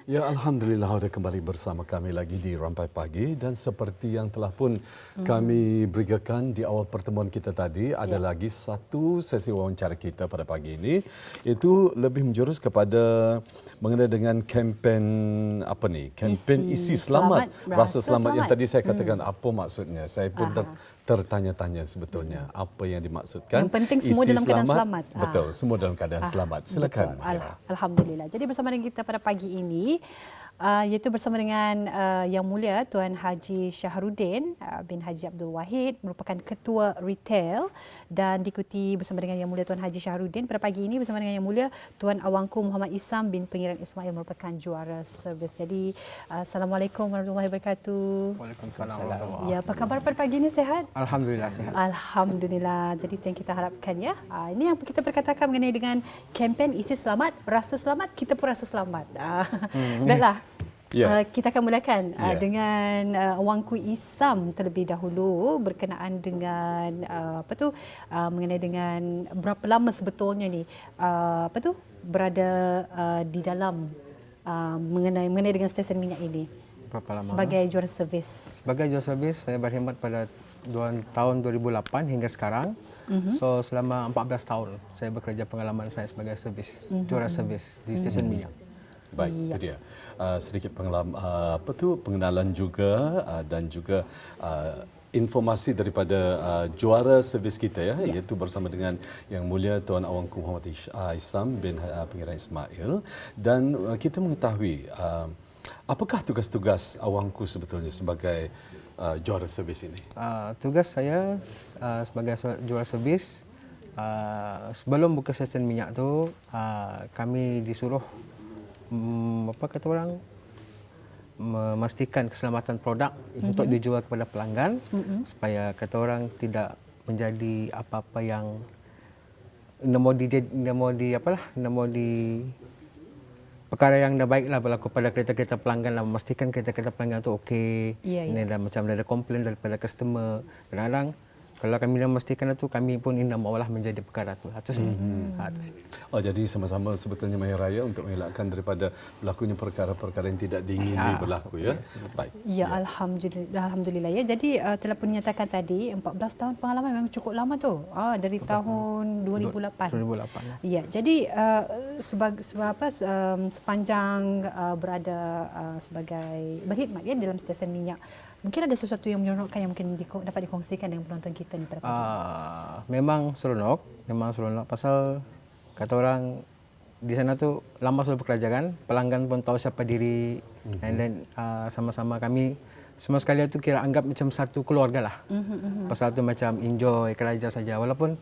Ya, Alhamdulillah sudah kembali bersama kami lagi di Rampai Pagi dan seperti yang telah pun kami berikan di awal pertemuan kita tadi, ada lagi satu sesi wawancara kita pada pagi ini, itu lebih menjurus kepada mengenai dengan kempen apa ni? Kempen isi selamat, rasa selamat yang tadi saya katakan apa maksudnya. Saya pun tertanya-tanya sebetulnya apa yang dimaksudkan. Yang penting semua dalam keadaan selamat. Betul, semua dalam keadaan selamat. Silakan. Alhamdulillah. Jadi bersama dengan kita pada pagi ini, iaitu bersama dengan Yang Mulia Tuan Haji Syahrudin bin Haji Abdul Wahid, merupakan Ketua Retail, dan diikuti bersama dengan Yang Mulia Tuan Haji Syahrudin pada pagi ini bersama dengan Yang Mulia Tuan Awangku Muhammad Isam bin Pengiran Ismail, merupakan juara servis. Jadi Assalamualaikum warahmatullahi wabarakatuh. Waalaikumsalam. Ya, apa khabar pada pagi ini, sehat? Alhamdulillah sihat. Alhamdulillah. Jadi itu yang kita harapkan ya. Ini yang kita perkatakan mengenai dengan kempen isi selamat, rasa selamat, kita pun rasa selamat. Baiklah. Kita akan mulakan dengan Wangku Isam terlebih dahulu berkenaan dengan mengenai dengan berapa lama sebetulnya ni berada di dalam mengenai dengan stesen minyak ini. Berapa lama? Sebagai juara servis. Sebagai juara servis, saya berkhidmat pada tahun 2008 hingga sekarang. So selama 14 tahun saya bekerja, pengalaman saya sebagai servis, juara servis di stesen minyak. Baik, itu dia. Sedikit pengenalan juga dan juga informasi daripada juara servis kita iaitu bersama dengan Yang Mulia Tuan Awangku Muhammad Isam bin Pengiran Ismail, dan kita mengetahui apakah tugas-tugas Awangku sebetulnya sebagai juara servis ini? Tugas saya sebagai juara servis, sebelum buka stesen minyak tu kami disuruh memastikan keselamatan produk untuk dijual kepada pelanggan, supaya kata orang tidak menjadi apa-apa yang perkara yang dah baiklah berlaku pada kereta-kereta pelanggan, lah memastikan kereta-kereta pelanggan tu okey. Ini dah macam ada komplain daripada customer. Kadang-kadang kalau kami dah memastikan itu, kami pun ingin mengolah menjadi perkara itu. Itu saja. Jadi sama-sama sebetulnya mahir raya untuk mengelakkan daripada berlakunya perkara-perkara yang tidak diingini berlaku ya. Baik. Ya, alhamdulillah ya. Jadi telah pun dinyatakan tadi 14 tahun pengalaman memang cukup lama tu. Dari tahun 2008. 2008. Ya, jadi sepanjang berada sebagai berkhidmat ya dalam stesen minyak, mungkin ada sesuatu yang menyeronokkan yang mungkin dapat dikongsikan dengan penonton kita ni pada pagi ini. Memang seronok pasal kata orang di sana tu lama sudah bekerja kan, pelanggan pun tahu siapa diri, and then sama-sama kami semua sekali tu kira anggap macam satu keluarga lah. Pasal tu macam enjoy kerja saja, walaupun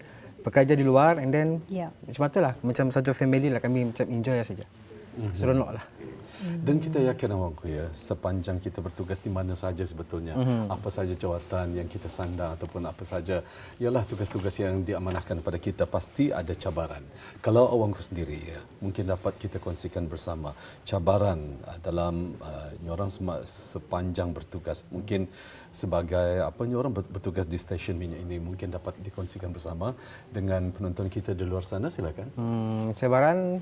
bekerja di luar, and then macam itulah, macam satu family lah, kami macam enjoy saja. Seronok lah. Dan kita yakin Awangku ya, sepanjang kita bertugas di mana saja sebetulnya, apa saja jawatan yang kita sandang ataupun apa saja ialah tugas-tugas yang diamanahkan kepada kita, pasti ada cabaran. Kalau Awangku sendiri ya, mungkin dapat kita kongsikan bersama cabaran dalam nyorang sepanjang bertugas, mungkin sebagai nyorang bertugas di stesen minyak ini, mungkin dapat dikongsikan bersama dengan penonton kita di luar sana, silakan. Cabaran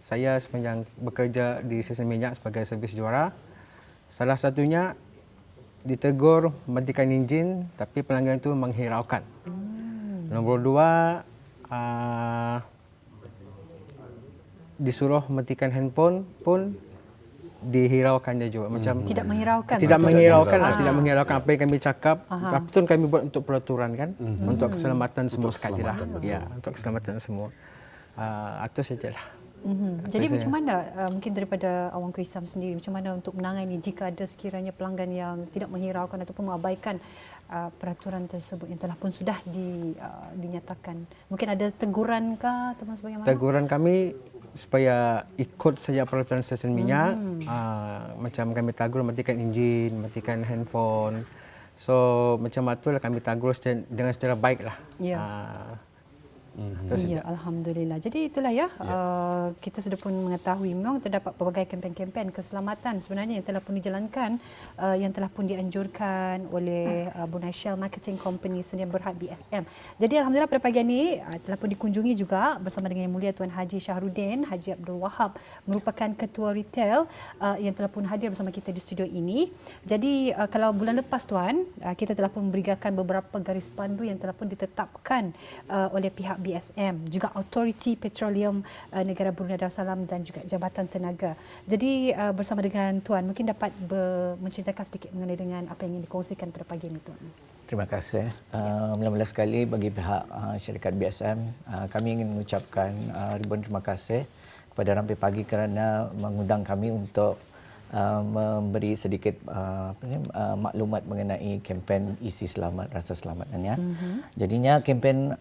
saya sepanjang bekerja di stesen minyak sebagai servis juara, salah satunya ditegur matikan enjin tapi pelanggan itu menghiraukan. Nombor dua, disuruh matikan handphone pun dihiraukannya juga, macam tidak menghiraukan. Tidak menghiraukan apa yang kami cakap. Apa kami buat untuk peraturan kan, untuk keselamatan semua sekali lah. Ya, untuk keselamatan semua. Itu sajalah. Jadi macam mana mungkin daripada Awangku Isam sendiri, macam mana untuk menangani jika ada sekiranya pelanggan yang tidak menghiraukan ataupun mengabaikan peraturan tersebut yang telah pun sudah dinyatakan? Mungkin ada teguran kah atau sebagaimana? Teguran kami supaya ikut saja peraturan stesen minyak. Macam kami tegur matikan enjin, matikan handphone. So macam itulah kami tegur dengan secara baik lah. Ya, alhamdulillah. Jadi itulah ya, kita sudah pun mengetahui memang terdapat pelbagai kempen-kempen keselamatan sebenarnya yang telah pun dijalankan, yang telah pun dianjurkan oleh Brunei Shell Marketing Company Sdn Bhd BSM. Jadi alhamdulillah pada pagi ini telah pun dikunjungi juga bersama dengan Yang Mulia Tuan Haji Shahruddin Haji Abdul Wahab, merupakan ketua retail yang telah pun hadir bersama kita di studio ini. Jadi kalau bulan lepas Tuan, kita telah pun memberikan beberapa garis pandu yang telah pun ditetapkan oleh pihak BSM, juga Autoriti Petroleum Negara Brunei Darussalam dan juga Jabatan Tenaga. Jadi bersama dengan Tuan, mungkin dapat menceritakan sedikit mengenai dengan apa yang ingin dikongsikan pada pagi ini Tuan. Terima kasih. Mula-mula sekali bagi pihak syarikat BSM, kami ingin mengucapkan ribuan terima kasih kepada Rampai Pagi kerana mengundang kami untuk memberi sedikit maklumat mengenai kempen Isi Selamat Rasa Selamat. Jadinya kempen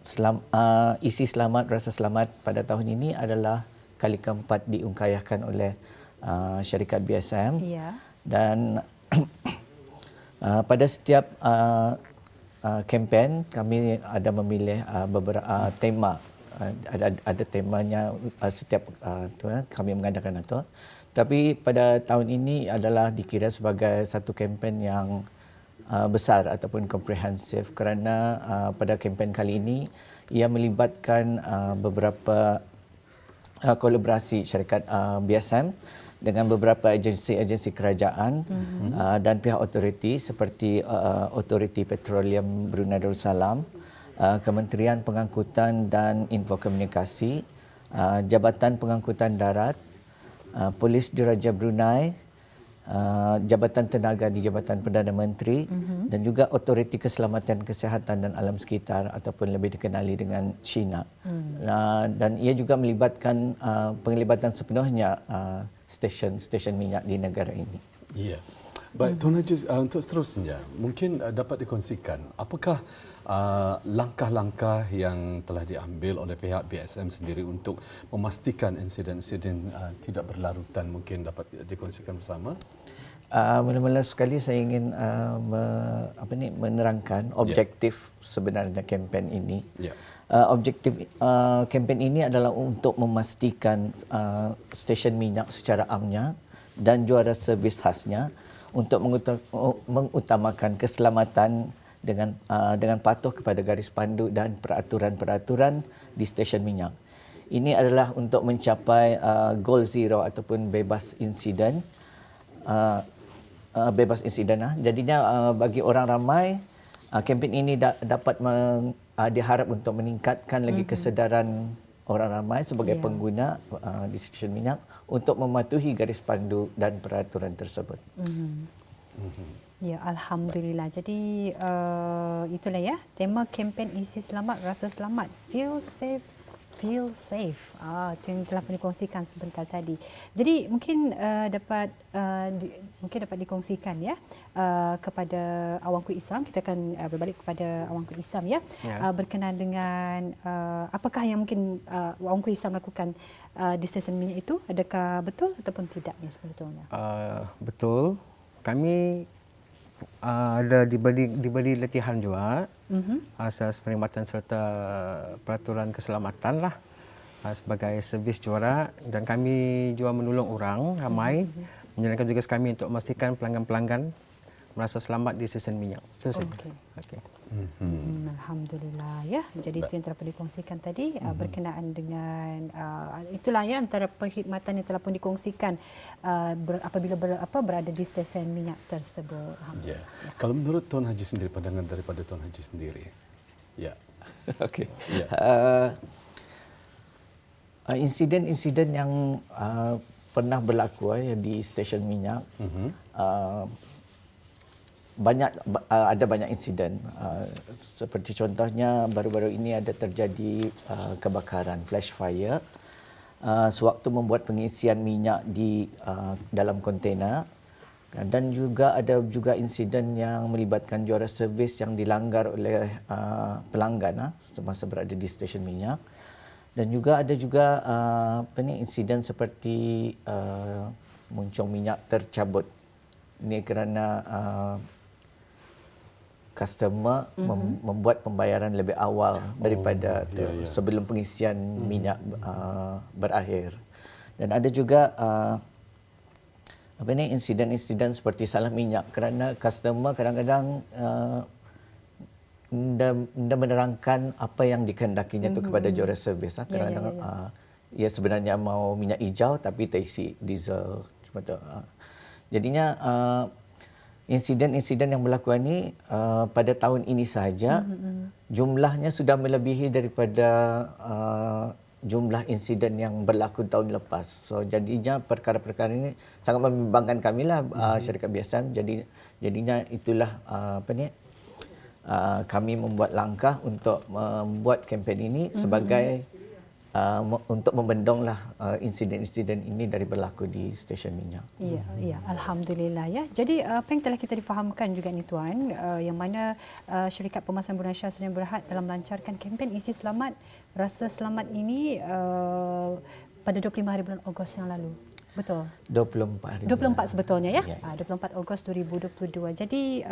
Isi Selamat Rasa Selamat pada tahun ini adalah kali keempat diungkayahkan oleh syarikat BSM. Dan pada setiap kempen kami ada memilih beberapa tema. Ada temanya setiap kami mengadakan itu. Tapi pada tahun ini adalah dikira sebagai satu kempen yang besar ataupun komprehensif kerana pada kempen kali ini ia melibatkan beberapa kolaborasi syarikat BSM dengan beberapa agensi-agensi kerajaan dan pihak otoriti seperti Autoriti Petroleum Brunei Darussalam, Kementerian Pengangkutan dan Infokomunikasi, Jabatan Pengangkutan Darat, Polis Diraja Brunei, Jabatan Tenaga di Jabatan Perdana Menteri dan juga Autoriti Keselamatan Kesihatan dan Alam Sekitar ataupun lebih dikenali dengan SHINA. Dan ia juga melibatkan penglibatan sepenuhnya stesen minyak di negara ini. Ya. Baik, Tuan Haji, untuk seterusnya, mungkin dapat dikongsikan apakah langkah-langkah yang telah diambil oleh pihak BSM sendiri untuk memastikan insiden-insiden tidak berlarutan, mungkin dapat dikongsikan bersama? Mula-mula sekali saya ingin menerangkan objektif sebenarnya kempen ini. Objektif kempen ini adalah untuk memastikan stesen minyak secara amnya dan juara servis khasnya untuk mengutamakan keselamatan dengan patuh kepada garis pandu dan peraturan-peraturan di stesen minyak. Ini adalah untuk mencapai goal zero ataupun bebas insiden. Jadinya bagi orang ramai, kempen ini dapat diharap untuk meningkatkan lagi kesedaran orang ramai sebagai pengguna di stesen minyak untuk mematuhi garis pandu dan peraturan tersebut. Ya, alhamdulillah. Jadi itulah ya tema kempen Isi Selamat Rasa Selamat, Feel Safe, Feel Safe. Itu yang telah dikongsikan sebentar tadi. Jadi mungkin dapat dikongsikan ya kepada Awangku Isam. Kita akan berbalik kepada Awangku Isam ya. Berkenaan dengan apakah yang mungkin Awangku Isam lakukan di stesen minyak itu, adakah betul ataupun tidak ya sebetulnya? Betul. Kami ada diberi latihan juga asas perkhidmatan serta peraturan keselamatan lah sebagai servis juara, dan kami juga menolong orang ramai menjalankan tugas kami untuk memastikan pelanggan-pelanggan merasa selamat di stesen minyak. Itu saja. Okey. Alhamdulillah ya. Jadi itu yang telah dikongsikan tadi berkenaan dengan itulah ya antara perkhidmatan yang telah pun dikongsikan apabila berada di stesen minyak tersebut. Ya. Kalau menurut Tuan Haji sendiri, pandangan daripada Tuan Haji sendiri. Ya. Okey. Ya. Insiden-insiden yang pernah berlaku di stesen minyak, ada banyak insiden. Seperti contohnya baru-baru ini ada terjadi kebakaran flash fire sewaktu membuat pengisian minyak di dalam kontena, dan juga ada insiden yang melibatkan juara servis yang dilanggar oleh pelanggan semasa berada di stesen minyak, dan juga ada insiden seperti muncung minyak tercabut. Ini kerana customer membuat pembayaran lebih awal daripada sebelum pengisian minyak berakhir. Dan ada juga insiden-insiden seperti salah minyak kerana customer kadang-kadang tidak menerangkan apa yang dikehendakinya itu kepada jurus servis. Kadang-kadang ia sebenarnya mau minyak hijau tapi terisi diesel. Jadinya insiden-insiden yang berlaku ini pada tahun ini sahaja jumlahnya sudah melebihi daripada jumlah insiden yang berlaku tahun lepas. So jadinya perkara-perkara ini sangat membimbangkan kami lah syarikat BSM. Jadinya itulah kami membuat langkah untuk membuat kempen ini sebagai untuk membendonglah insiden-insiden ini dari berlaku di stesen minyak. Ya, alhamdulillah ya. Jadi apa yang telah kita difahamkan juga ni tuan, yang mana syarikat pemasaran Brunei Shah Sdn Bhd telah melancarkan kempen isi selamat rasa selamat ini pada 25 hari bulan Ogos yang lalu. Betul. 24 hari. 24 sebetulnya ya. Ya. 24 Ogos 2022. Jadi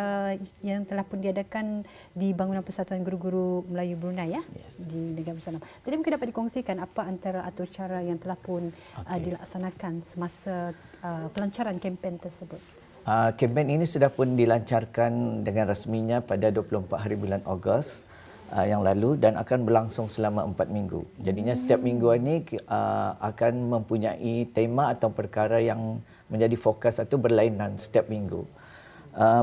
yang telah pun diadakan di Bangunan Persatuan Guru-Guru Melayu Brunei ya, di Negara Bersama. Jadi mungkin dapat dikongsikan apa antara atau cara yang telah pun dilaksanakan semasa pelancaran kempen tersebut. Kempen ini sudah pun dilancarkan dengan resminya pada 24 hari bulan Ogos yang lalu dan akan berlangsung selama 4 minggu. Jadinya setiap minggu ini akan mempunyai tema atau perkara yang menjadi fokus atau berlainan setiap minggu.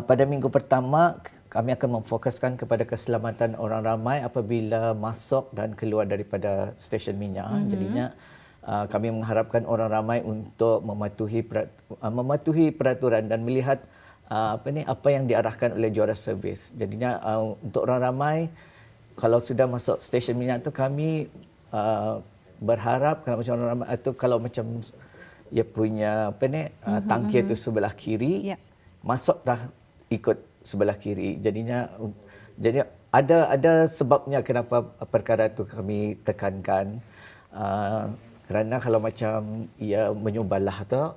Pada minggu pertama, kami akan memfokuskan kepada keselamatan orang ramai apabila masuk dan keluar daripada stesen minyak. Jadinya kami mengharapkan orang ramai untuk mematuhi peraturan dan melihat apa yang diarahkan oleh jurus servis. Jadinya untuk orang ramai, kalau sudah masuk stesen minyak tu kami berharap kalau macam orang ramai atau kalau macam ia punya tangki itu sebelah kiri, masuk dah ikut sebelah kiri. Jadinya jadi ada sebabnya kenapa perkara itu kami tekankan. Kerana kalau macam ia menyumbalah tu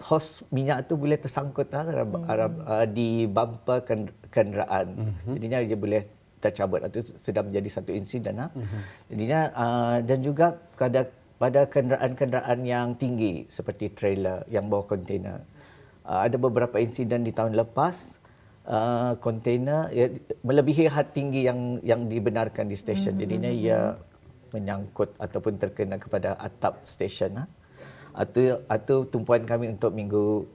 hos minyak tu boleh tersangkut di bumper kenderaan. Jadinya ia boleh tercabut. Itu sudah menjadi satu insiden. Jadinya dan juga pada kenderaan-kenderaan yang tinggi seperti trailer yang bawa kontainer. Ada beberapa insiden di tahun lepas kontainer melebihi had tinggi yang dibenarkan di stesen. Jadinya ia menyangkut ataupun terkena kepada atap stesen. Itu tumpuan kami untuk minggu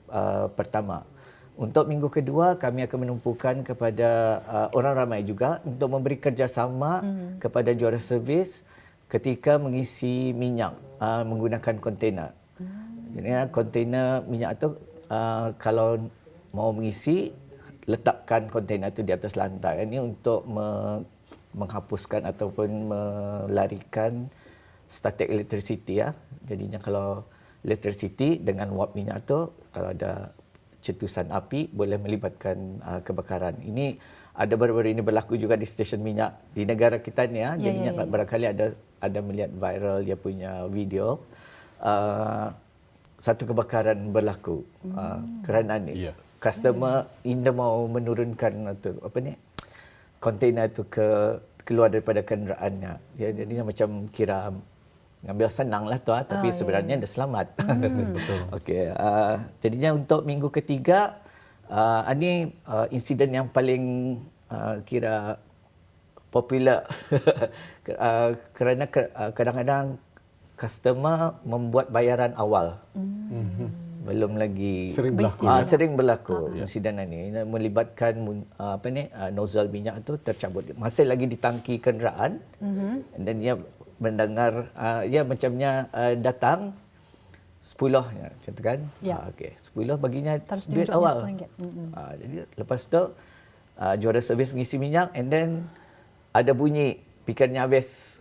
pertama. Untuk minggu kedua, kami akan menumpukan kepada orang ramai juga untuk memberi kerjasama kepada jurus servis ketika mengisi minyak menggunakan kontainer. Jadi kontainer minyak itu kalau mau mengisi, letakkan kontainer itu di atas lantai. Ini untuk menghapuskan ataupun melarikan static electricity ya. Jadinya kalau electricity dengan wap minyak itu kalau ada cetusan api boleh melibatkan kebakaran. Ini ada baru-baru ini berlaku juga di stesen minyak di negara kita ni ya. Jadinya barangkali ada melihat viral dia punya video satu kebakaran berlaku kerana ni. Customer tidak mau menurunkan kontainer itu keluar daripada kenderaannya. Jadinya macam kira ngambil senang lah tu, tapi sebenarnya dia selamat. Betul. Okey, jadinya untuk minggu ketiga, ini insiden yang paling kira popular kerana kadang-kadang customer membuat bayaran awal. Belum lagi sering berlaku insiden ini melibatkan nozzle minyak itu tercabut masih lagi di tangki kenderaan dan dia mendengar macamnya datang 10 macam tu kan. Okey, 10 baginya duit awal. Jadi lepas tu jurus servis mengisi minyak and then ada bunyi pikannya habis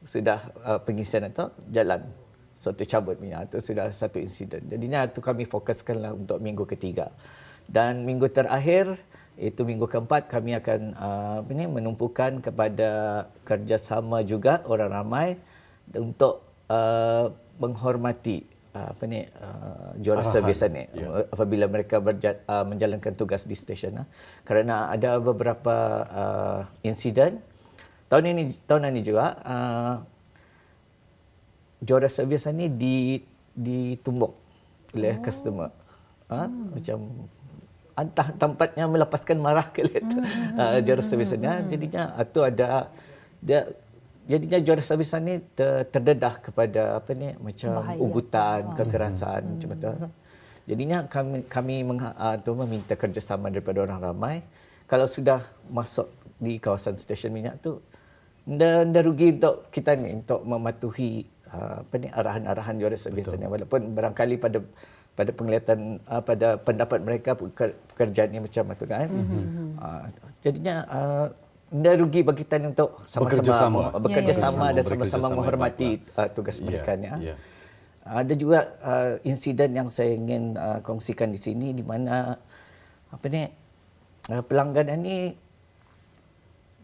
sudah pengisian itu jalan. So tercabut minyak itu sudah satu insiden. Jadinya itu kami fokuskanlah untuk minggu ketiga. Dan minggu terakhir itu minggu keempat kami akan menumpukan kepada kerjasama juga orang ramai untuk menghormati juara servis ni apabila mereka menjalankan tugas di stesen kerana ada beberapa insiden tahun ini juga juara servis ni ditumbuk oleh customer macam entah tempatnya melepaskan marah ke juara servisnya jadinya itu ada dia jadinya juara servis ni terdedah kepada macam bahaya. ugutan, kekerasan macam itu. Jadinya kami meminta kerjasama daripada orang ramai. Kalau sudah masuk di kawasan stesen minyak tu, anda rugi untuk kita ni untuk mematuhi arahan-arahan juara servis ni, walaupun barangkali pada penglihatan pada pendapat mereka pekerjaan ni macam itu kan. Jadinya anda rugi bagi kita untuk sama-sama bekerja sama dan sama-sama menghormati tugas mereka ni. Ada juga insiden yang saya ingin kongsikan di sini di mana pelanggan ini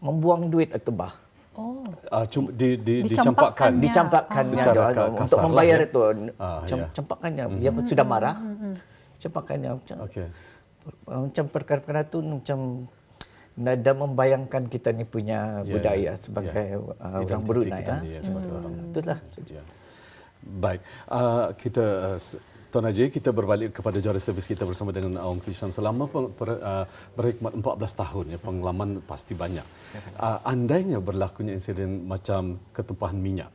membuang duit atubah. Dicampakkannya untuk membayar itu. Campakkannya. Dia sudah marah. Campakkannya. Macam perkara-perkara itu macam nada membayangkan kita ni punya budaya sebagai orang Brunei. Itulah. Baik. Kita Tuan Haji, kita berbalik kepada juara servis kita bersama dengan Awang Hisham. Selama berkhidmat 14 tahun, pengalaman pasti banyak. Andainya berlakunya insiden macam ketumpahan minyak,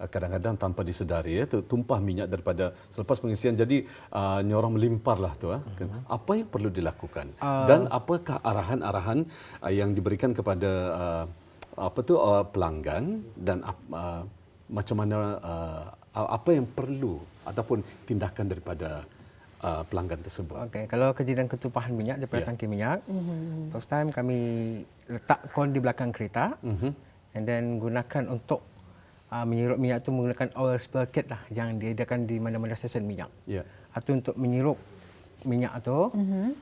kadang-kadang tanpa disedari, tumpah minyak daripada selepas pengisian, jadi nyorang melimparlah tu. Apa yang perlu dilakukan dan apakah arahan-arahan yang diberikan kepada pelanggan dan macam mana apa yang perlu ataupun tindakan daripada pelanggan tersebut. Okey, kalau kejadian ketumpahan minyak daripada tangki minyak, first time kami letak kon di belakang kereta, and then gunakan untuk menyirup minyak tu menggunakan oil spill kit lah yang diadakan di mana-mana stesen minyak. Itu untuk menyirup minyak tu,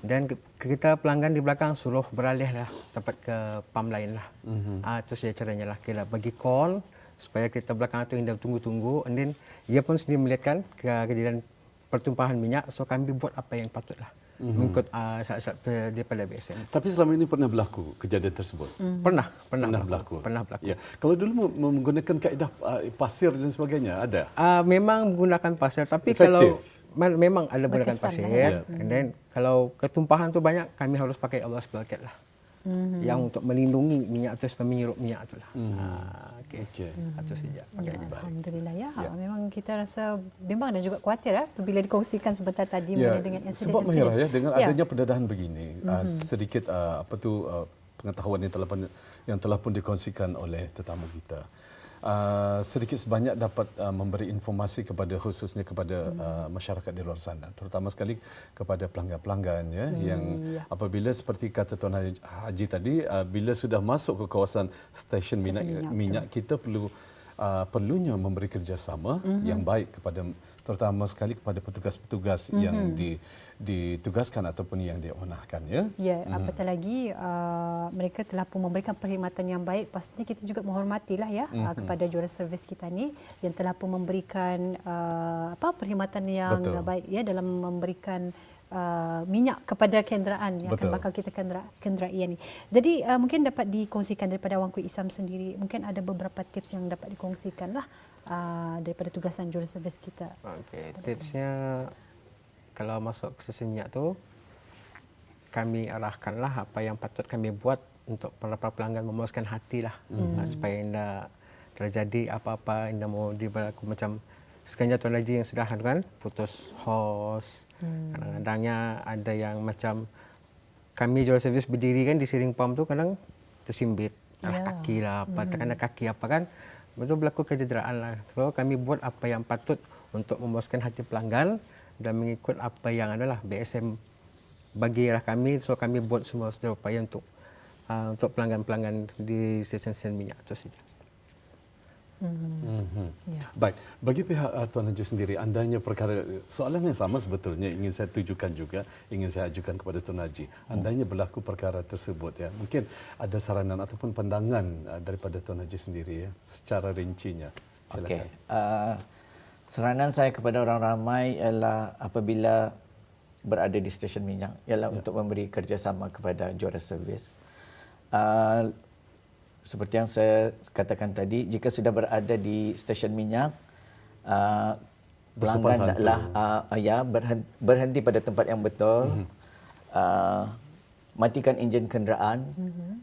dan kita pelanggan di belakang suruh beralih lah tempat ke pam lain lah. Itu saja caranya lah. Kita bagi kon supaya kereta belakang itu hendak tunggu-tunggu, and then ia pun sendiri melihatkan kejadian pertumpahan minyak, so kami buat apa yang patutlah mengikut syarat-syarat daripada BSM. Tapi selama ini pernah berlaku kejadian tersebut? Pernah berlaku. Ya. Kalau dulu menggunakan kaedah pasir dan sebagainya, ada? Memang menggunakan pasir, tapi efektif. Kalau memang ada menggunakan pasir, and then kalau ketumpahan tu banyak, kami harus pakai oil spill kit lah. Yang untuk melindungi minyak tu supaya menyirup minyak tu lah. Itu saja. Alhamdulillah ya. Memang kita rasa bimbang dan juga khawatir bila dikongsikan sebentar tadi dengan insiden. Sebab Mahirah dengan adanya pendedahan begini, sedikit pengetahuan yang telah pun dikongsikan oleh tetamu kita. Sedikit sebanyak dapat memberi informasi khususnya kepada masyarakat di luar sana, terutama sekali kepada pelanggan-pelanggan yang apabila seperti kata Tuan Haji tadi, bila sudah masuk ke kawasan stesen minyak kita perlunya memberi kerjasama yang baik kepada terutama sekali kepada petugas-petugas yang ditugaskan ataupun yang diamanahkan. Apatah lagi mereka telah pun memberikan perkhidmatan yang baik, pastinya kita juga menghormatilah kepada jurus servis kita ni yang telah pun memberikan perkhidmatan yang baik dalam memberikan minyak kepada kenderaan yang akan bakal kita kenderai ni. Jadi mungkin dapat dikongsikan daripada Wangku Isam sendiri, mungkin ada beberapa tips yang dapat dikongsikan lah daripada tugasan jurus servis kita. Tipsnya kalau masuk ke stesen minyak tu, kami arahkanlah apa yang patut kami buat untuk para pelanggan memuaskan hati lah, supaya tidak terjadi apa-apa yang mau diberlaku macam sekiranya Tuan Haji yang sudah kan putus hos. Kadang-kadangnya ada yang macam kami jual servis berdiri kan di steering pump tu kadang tersimbit kaki lah, tekanan kaki apa kan, betul berlaku kecederaan lah. So kami buat apa yang patut untuk memuaskan hati pelanggan dan mengikut apa yang adalah BSM bagilah kami. So kami buat semua upaya untuk pelanggan-pelanggan di stesen-stesen minyak itu saja. Baik, bagi pihak Tuan Haji sendiri, andainya perkara soalan yang sama sebetulnya ingin saya tujukan juga, ingin saya ajukan kepada Tuan Haji. Andainya berlaku perkara tersebut mungkin ada saranan ataupun pandangan daripada Tuan Haji sendiri secara rincinya. Silakan. Saranan saya kepada orang ramai ialah apabila berada di stesen minyak ialah untuk memberi kerjasama kepada juara servis. Seperti yang saya katakan tadi, jika sudah berada di stesen minyak, pelanggan adalah berhenti pada tempat yang betul, matikan enjin kenderaan,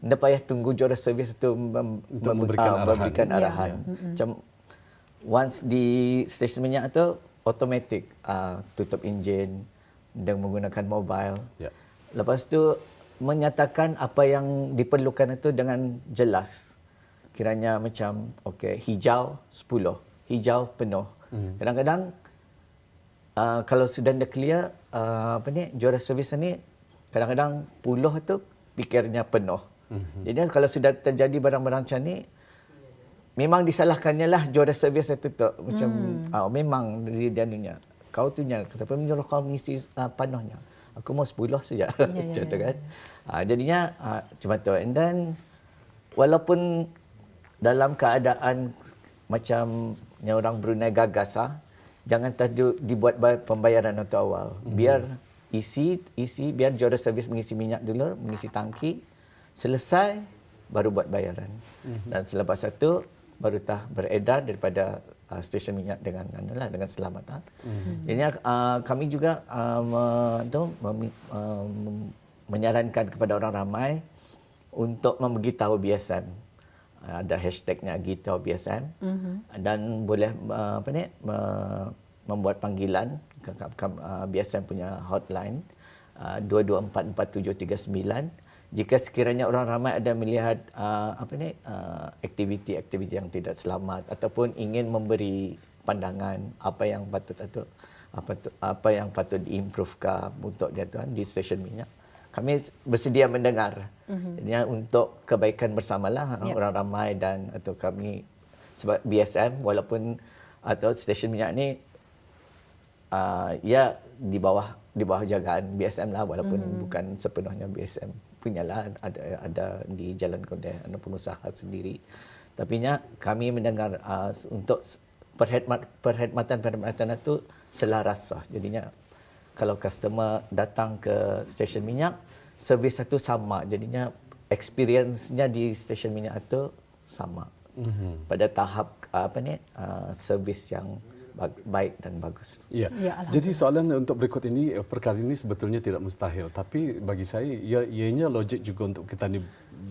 tidak payah tunggu juara servis itu memberikan arahan. Macam once di stesen minyak itu automatik tutup enjin dan menggunakan mobile. Lepas tu menyatakan apa yang diperlukan itu dengan jelas. Kiranya macam hijau 10, hijau penuh. Kadang-kadang kalau sudah dah clear juara servis ni kadang-kadang puluh tu fikirnya penuh. Jadi kalau sudah terjadi barang-barang macam ni memang disalahkannya lah juara servis itu tu. Macam memang dia anunya. Kau tu nya kenapa menyuruh kau mengisi penuhnya? Aku mau 10 saja. Macam tu kan. Jadinya macam tu. And then walaupun dalam keadaan macam yang orang Brunei gagas, jangan dibuat pembayaran untuk awal. Biar isi biar juara servis mengisi minyak dulu, mengisi tangki, selesai baru buat bayaran. Dan selepas itu baru beredar daripada stesen minyak dengan selamat. Jadi kami juga menyarankan kepada orang ramai untuk memberitahu BSM. Ada hashtagnya Gitahu BSM dan boleh membuat panggilan ke BSM punya hotline 22444739. Jika sekiranya orang ramai ada melihat aktiviti-aktiviti yang tidak selamat ataupun ingin memberi pandangan apa yang patut diimprovekan untuk dia di stesen minyak, kami bersedia mendengar. Jadi untuk kebaikan bersamalah orang ramai dan atau kami sebab BSM walaupun atau stesen minyak ni di bawah jagaan BSM lah walaupun bukan sepenuhnya BSM punyalah ada di Jalan Konde ada pengusaha sendiri. Tapi kami mendengar untuk perkhidmatan itu selaras. Jadinya kalau customer datang ke stesen minyak, servis itu sama. Jadinya experience-nya di stesen minyak itu sama. Pada tahap servis yang baik dan bagus. Ya. Jadi soalan untuk berikut ini, perkara ini sebetulnya tidak mustahil, tapi bagi saya ianya logik juga untuk kita ni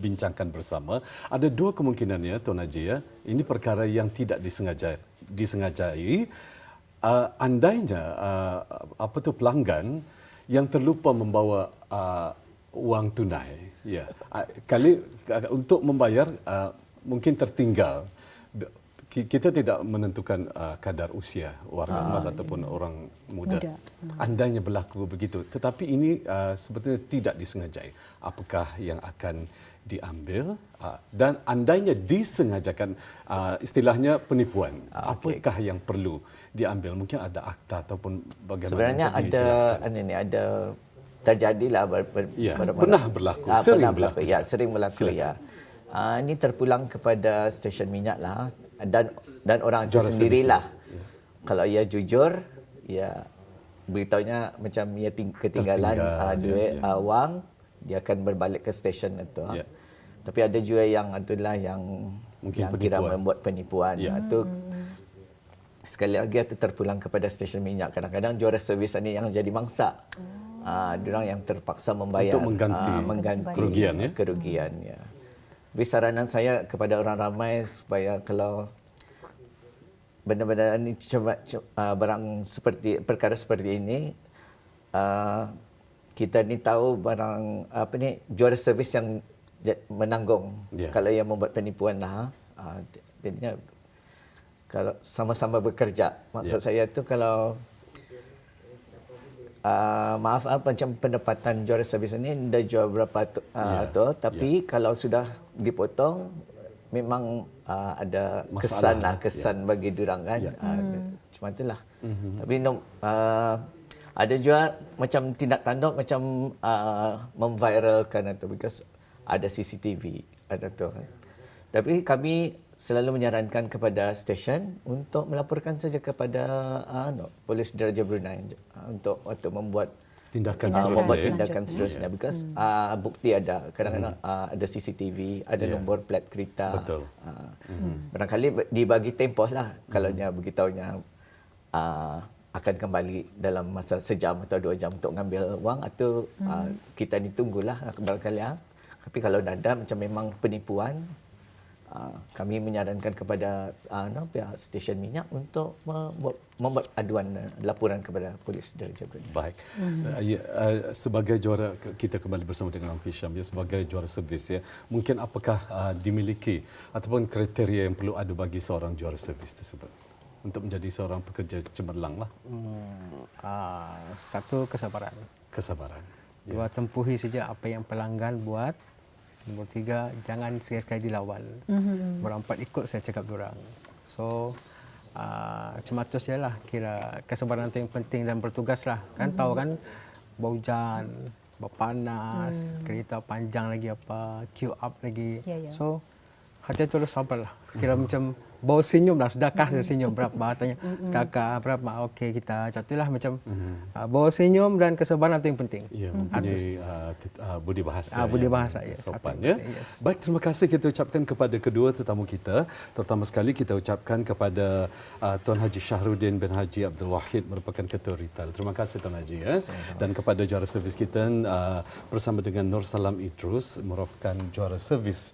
bincangkan bersama. Ada dua kemungkinannya, Tuan Haji, ya. Ini perkara yang tidak disengajai. Andainya pelanggan yang terlupa membawa wang tunai, kali untuk membayar mungkin tertinggal. Kita tidak menentukan kadar usia warga emas ataupun orang muda. Andainya berlaku begitu. Tetapi ini sebetulnya tidak disengajai. Apakah yang akan diambil? Dan andainya disengajakan, istilahnya penipuan. Apakah yang perlu diambil? Mungkin ada akta ataupun bagaimana? Sebenarnya ada terjadilah pernah berlaku. Sering berlaku. Sering berlaku. Ini terpulang kepada stesen minyak lah. Dan orang itu sendirilah. Kalau ia jujur, ia beritahunya macam ia ketinggalan duit, wang, dia akan berbalik ke stesen itu. Tapi ada juga yang mungkin kira membuat penipuan. Itu sekali lagi itu terpulang kepada stesen minyak. Kadang-kadang juara servis ini yang jadi mangsa. Diorang yang terpaksa membayar untuk mengganti kerugian. Tapi saranan saya kepada orang ramai supaya kalau benda-benda ini perkara seperti ini, kita ni tahu barang juara servis yang menanggung kalau yang membuat penipuan lah. Jadinya kalau sama-sama bekerja, maksud saya tu kalau macam pendapatan juara servis ini dah jual berapa tapi kalau sudah dipotong memang ada kesan bagi diorang kan. Macam itulah. Tapi ada juga macam tindak tanduk macam memviralkan itu because ada CCTV ada tu. Tapi kami selalu menyarankan kepada stesen untuk melaporkan saja kepada Polis Diraja Brunei untuk membuat Tindakan membuat seterusnya. tindakan seterusnya because bukti ada, kadang-kadang ada CCTV, ada nombor plat kereta. Betul. Barangkali dibagi tempoh lah kalau dia beritahunya akan kembali dalam masa sejam atau 2 jam untuk mengambil wang, atau kita ditunggulah barangkali. Tapi kalau ada macam memang penipuan, kami menyarankan kepada pihak stesen minyak untuk membuat aduan laporan kepada Polis Diraja Brunei. Baik. Sebagai juara, kita kembali bersama dengan Ong Hisham ya, sebagai juara servis ya. Mungkin apakah dimiliki ataupun kriteria yang perlu ada bagi seorang juara servis tersebut untuk menjadi seorang pekerja cemerlang lah? Satu, kesabaran. Kesabaran. Dua, tempuhi saja apa yang pelanggan buat. Nombor 3, jangan sekali-sekali dilawan. Nombor 4, ikut saya cakap diorang. So, cematus je lah. Kira kesabaran itu yang penting dan bertugas lah. Kan tahu kan, bau hujan, panas, kereta panjang lagi apa, queue up lagi. So, hati-hati harus sabar lah. Kira macam bau senyum lah, sedekah saya senyum berapa, tanya sedekah berapa, okey kita jatuhlah macam bau senyum dan kesabaran itu yang penting. Ya, mempunyai budi bahasa. Budi bahasa, ya. Sopan ya. Baik, terima kasih kita ucapkan kepada kedua tetamu kita. Terutama sekali kita ucapkan kepada Tuan Haji Shahruddin bin Haji Abdul Wahid, merupakan Ketua Retail. Terima kasih Tuan Haji ya. Dan kepada juara servis kita bersama dengan Nur Salam Idrus, merupakan juara servis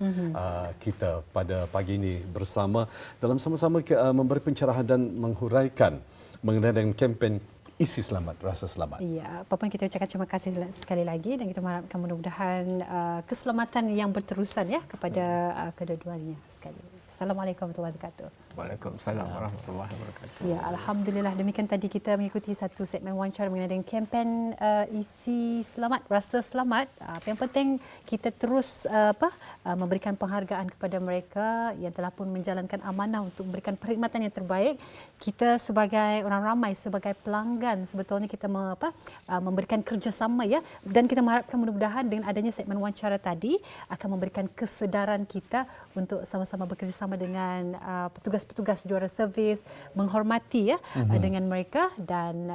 kita pada pagi ini bersama dalam sama-sama memberi pencerahan dan menghuraikan mengenai dengan kempen Isi Selamat, Rasa Selamat. Ya, apa pun kita ucapkan terima kasih sekali lagi dan kita mengharapkan mudah-mudahan keselamatan yang berterusan ya kepada kedua-duanya sekali. Assalamualaikum warahmatullahi wabarakatuh. Waalaikumsalam warahmatullahi wabarakatuh. Ya, alhamdulillah demikian tadi kita mengikuti satu segmen wawancara mengenai dengan kempen Isi Selamat, Rasa Selamat. Yang penting kita terus memberikan penghargaan kepada mereka yang telah pun menjalankan amanah untuk memberikan perkhidmatan yang terbaik. Kita sebagai orang ramai, sebagai pelanggan, sebetulnya kita memberikan kerjasama ya, dan kita mengharapkan mudah-mudahan dengan adanya segmen wawancara tadi akan memberikan kesedaran kita untuk sama-sama bekerjasama dengan petugas-petugas juara servis, menghormati ya dengan mereka, dan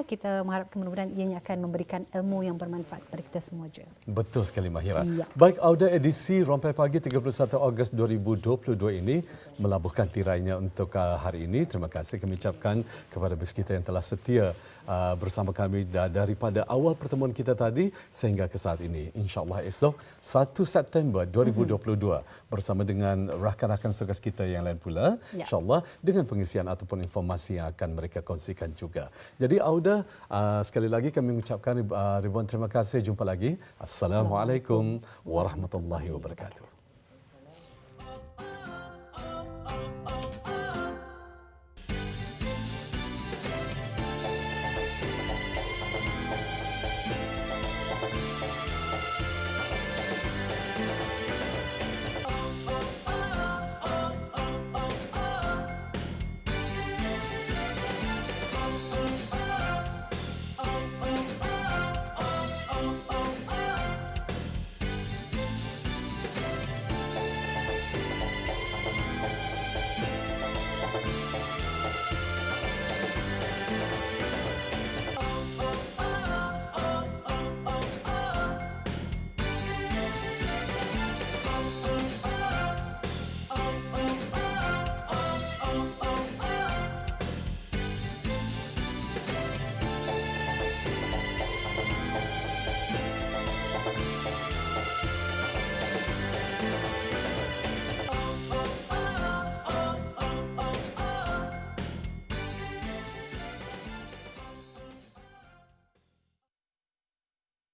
kita mengharapkan mudah-mudahan ianya akan memberikan ilmu yang bermanfaat kepada kita semua je. Betul sekali Mahira. Ya. Baik, Auda edisi Rompai Pagi 31 Ogos 2022 ini melabuhkan tirainya untuk hari ini. Terima kasih kami ucapkan kepada bes kita yang telah setia bersama kami daripada awal pertemuan kita tadi sehingga ke saat ini. InsyaAllah esok 1 September 2022 bersama dengan rakan-rakan tugas kita yang lain pula, insyaAllah dengan pengisian ataupun informasi yang akan mereka kongsikan juga. Jadi Auda, sekali lagi kami mengucapkan ribuan terima kasih. Jumpa lagi. Assalamualaikum warahmatullahi wabarakatuh.